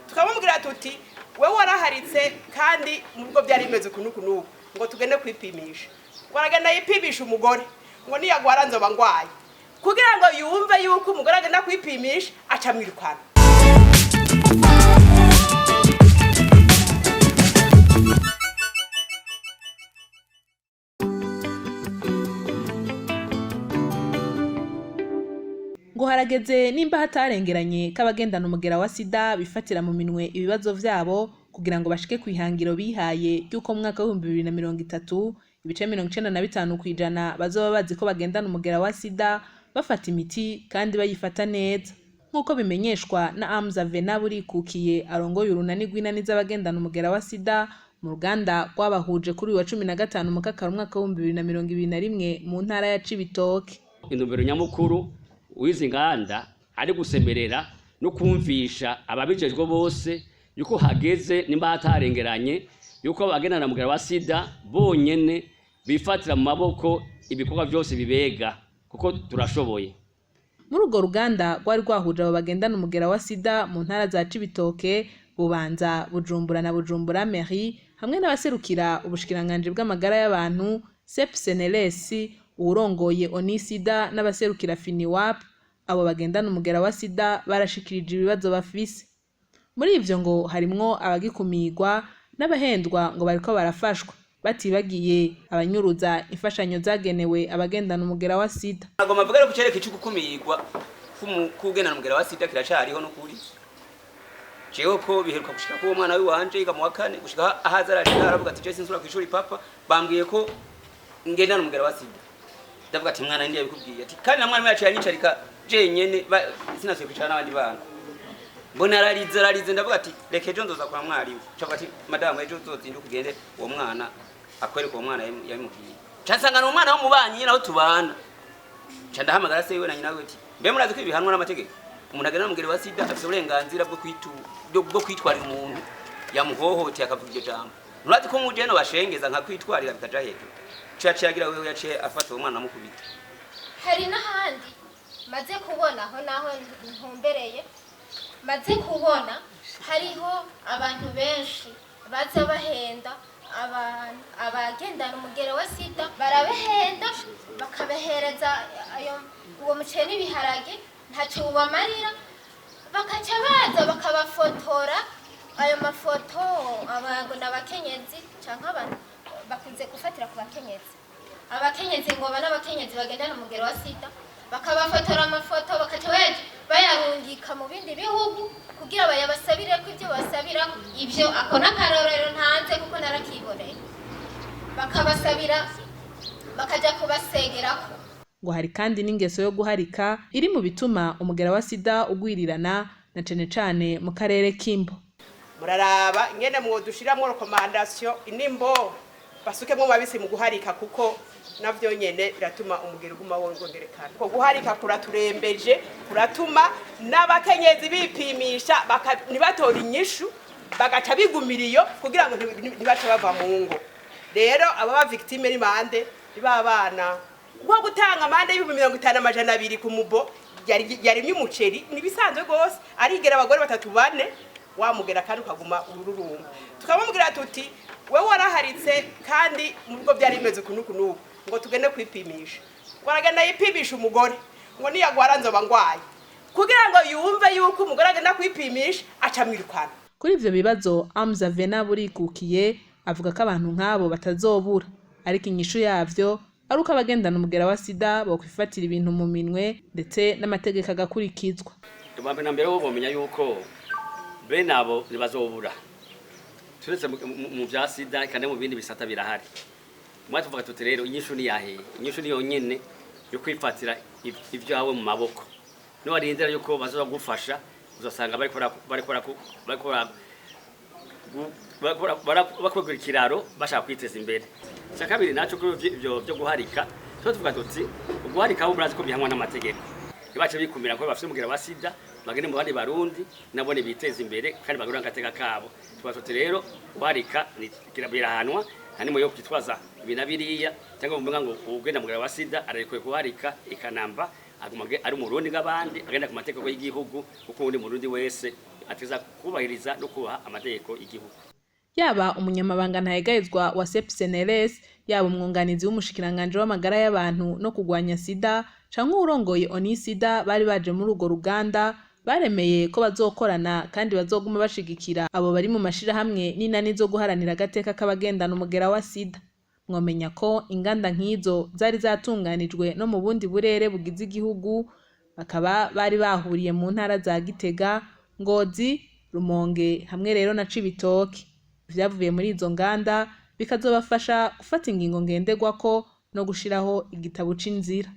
tukamubwira tuti wewe waraharitse kandi mu bigo byari bimeze kunuku ngo tugende kwipimisha waragenda yipimisha umugore ngo niyagwara nzoba ngwaye kugira ngo yumve yuko umugore agenda kwipimisha aca mwirukana. ngo harageze nimba hatarengeranye k'abagendana umugera wa sida bifatira mu minwe ibibazo vyabo kugira ngo bashike kwihangiro bihaye ry'uko mu mwaka wa 2030 ibice 95% bazoba bazi ko bagendana umugera wa sida bafata imiti kandi bayifata neza nk'uko bimenyeshwa na Amza Venaburi kukiye arongoye urunani rw'inani z'abagendana umugera wa sida mu ruganda rwabahuje kuri wa 15 mu kakaro mwaka wa 2021 mu ntara ya Cibitoke. Intumbero nyamukuru wizi nganda ari gusemerera no kumvisha ababijejwe bose yuko hageze nimba hatarengeranye yuko abagendana umugera wa sida bonyene bifatira mu maboko ibikorwa byose bibega kuko turashoboye. Muri urwo ruganda rwari rwahuje abo bagendana umugera wa sida mu ntara za Cibitoke, Bubanza, Bujumbura na Bujumbura Mairie hamwe n'abaserukira ubushikiranganje bw'amagara y'abantu CEPSNLS urongoye Onisida n'abaserukira Finiwap. Abo bagendana umugera wa sida barashikirije ibibazo bafise. Muri ivyo ngo harimwo abagikumirwa n'abahendwa ngo bariko barafashwa batibagiye abanyuruza imfashanyo zagenewe abagendana umugera wa sida. Agomba vuga ko cereka ico gukumirwa kugendana umugera wa sida kiracariho no kuri jewe ko biheruka gushika ko umwana wanje yiga mu wa 4 gushika ahazararira aravuga ati je sinsura kwishuri papa bambwiye ko ngendana umugera wa sida. Ndavuga ati mwana ndiye bikubwiye ati kandi na mwana yacu yanyicarika jenyene sinasuye kwicara n'abandi bana mbona ararize ndavuga ati reke ejo nzoza kwa mwarimu cavuga ati madame ejo uzozinduka ugende uwo mwana akwereka uwo mwana yabimubwiye cansanga n'umwana wo mubanyi naho tubana ca ndahamagara se we na nyina we ati mbe murazi ko ibihanwa n'amategeko umuntu agenda n'umugere wa sida afite uburenganzira bwo kwitwarira umuntu yamuhohoteye akavuga iryo jambo nurazi ko muje no bashengeza nka kwitwarira bikaja hejuru caci yagira wewe yaciye afata uwo mwana amukubita. Hari n'ahandi maze kubona aho naho ntumbereye maze kubona hariho abantu benshi baza bahenda abagendana umugera wa sida barabahenda bakabahereza uwo muceri n'ibiharage ntacyo ubamarira bakaca baza bakabafotora ayo mafoto abantu n'abakenyezi cyangwa abantu bakunze gufatira ku abakenyezi ngo n'abakenyezi bagendana umugera wa sida bakabafotora amafoto bakaca bayarungika mu bindi bihugu kugira bayabasabire ko ibyo basabira ibyo ako n'akarorero ntanze kuko narakiboneye bakabasabira bakaja kubasegerako. Ngo hari kandi n'ingeso yo guharika iri mu bituma umugera wa sida ugwirirana na cane mu karere k'Imbo. Muraraba ingene mwodushiramwo recommandation inimbo basukemwo mabisi mu guharika kuko navyo nyene biratuma umugera uguma wongerekana. Ko guharika kuraturembeje kuratuma n'abakenyezi bipimisha nibatora inyishu bagaca bigumiriyo kugira ngo ntibace bava mu ngo. Rero aba victime ni bande ibabana ngo gutanga amande y'50,200 ku mubo yari umuceri nibisanzwe gose arigera abagore 3-4 wamugera kandi ukaguma ururumba. Tukamubwira tuti wewe waraharitse kandi mu bigo byari bimeze kunuku ngo tugende kwipimisha waragenda yipimisha umugore ngo niyagwara nzoba ngwaye kugira ngo yumve yuko umugore agenda kwipimisha aca mwirukana. Kuri ivyo bibazo Amza Venaburi kukiye avuga ko abantu nk'abo batazobura ariko inyishu yavyo ari uko abagendana umugera wa sida bo kwifatira ibintu mu minwe ndetse n'amategeko agakurikizwa. Tumambe na mbere wo bomenya yuko bene abo ntibazobura turetse mu bya sida kandi mu bindi bisata birahari. Mwa tuvuga tuti rero inyishu ni yahe inyishu ni yonyene yo kwifatira ivyo hawe mu maboko no warindira yuko bazoza gufasha uzasanga bakora ikiraro bashaka kwiteza imbere. Cyakabiri naco kuri ivyo byo guharika cyo tuvuga tuti guharika aho murazi ko bihanwa n'amategeko ibace bikumira ko bafite umugera wa sida bagene mu bandi barundi nabone biteza imbere kandi bagura agateka kabo. Tuvuga tuti rero guharika ni kirabirahanwa hanimo yo kwitwaza ibinabiriya cyangwa umvuga ngo ugenda mugera wa sida arekwe guharika ikanamba aguma ari umurundi nk'abandi agenda ku mategeko y'igihugu kuko undi murundi wese ateza kubahiriza no kubaha amategeko y'igihugu. Yaba umunyamabanga ntayegayezwa wa CPSNLS, yaba umwunganizi w'umushikiranganje w'amagara y'abantu no kugwanya sida canke urongoye Onisida bari baje muri urwo ruganda baremeye ko bazokorana kandi bazoguma bashigikira abo bari mu mashirahamwe n'inani zo guharanira agateka k'abagendana umugera wa sida. Mwomenya ko inganda nk'izo zari zatunganijwe no mu bundi burere bugize igihugu, bakaba bari bahuriye mu ntara za Gitega, Ngozi, Rumonge hamwe rero na Cibitoke. Vyavuye muri izo nganda bikazobafasha gufata ingingo ngenderwako no gushiraho igitabo c'inzira.